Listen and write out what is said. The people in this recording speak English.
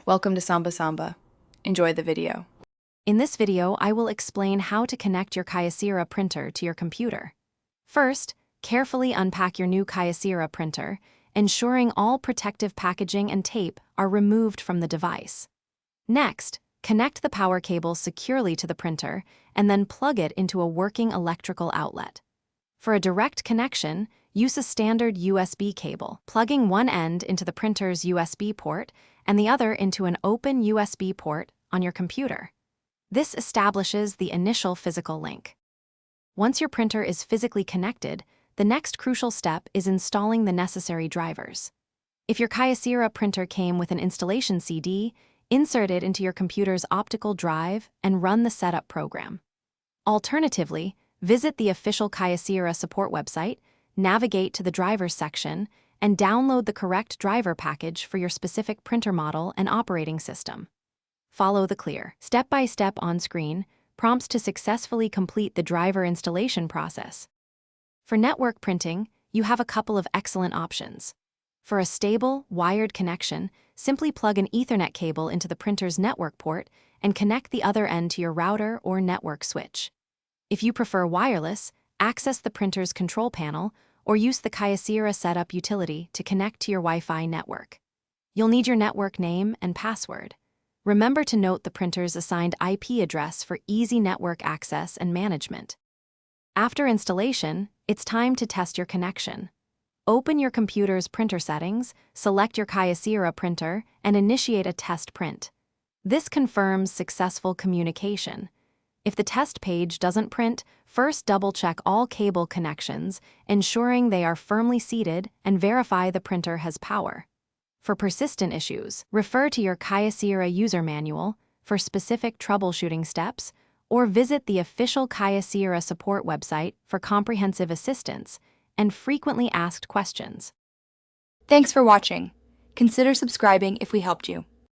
Welcome to Samba Samba. Enjoy the video. In this video, I will explain how to connect your Kyocera printer to your computer. First, carefully unpack your new Kyocera printer, ensuring all protective packaging and tape are removed from the device. Next, connect the power cable securely to the printer and then plug it into a working electrical outlet. For a direct connection, use a standard USB cable, plugging one end into the printer's USB port and the other into an open USB port on your computer. This establishes the initial physical link. Once your printer is physically connected, the next crucial step is installing the necessary drivers. If your Kyocera printer came with an installation CD, insert it into your computer's optical drive and run the setup program. Alternatively, visit the official Kyocera support website, navigate to the drivers section, and download the correct driver package for your specific printer model and operating system. Follow the clear, step-by-step on-screen prompts to successfully complete the driver installation process. For network printing, you have a couple of excellent options. For a stable, wired connection, simply plug an Ethernet cable into the printer's network port and connect the other end to your router or network switch. If you prefer wireless, access the printer's control panel or use the Kyocera setup utility to connect to your Wi-Fi network. You'll need your network name and password. Remember to note the printer's assigned IP address for easy network access and management. After installation, it's time to test your connection. Open your computer's printer settings, select your Kyocera printer, and initiate a test print. This confirms successful communication. If the test page doesn't print, first double-check all cable connections, ensuring they are firmly seated, and verify the printer has power. For persistent issues, refer to your Kyocera user manual for specific troubleshooting steps, or visit the official Kyocera support website for comprehensive assistance and frequently asked questions. Thanks for watching. Consider subscribing if we helped you.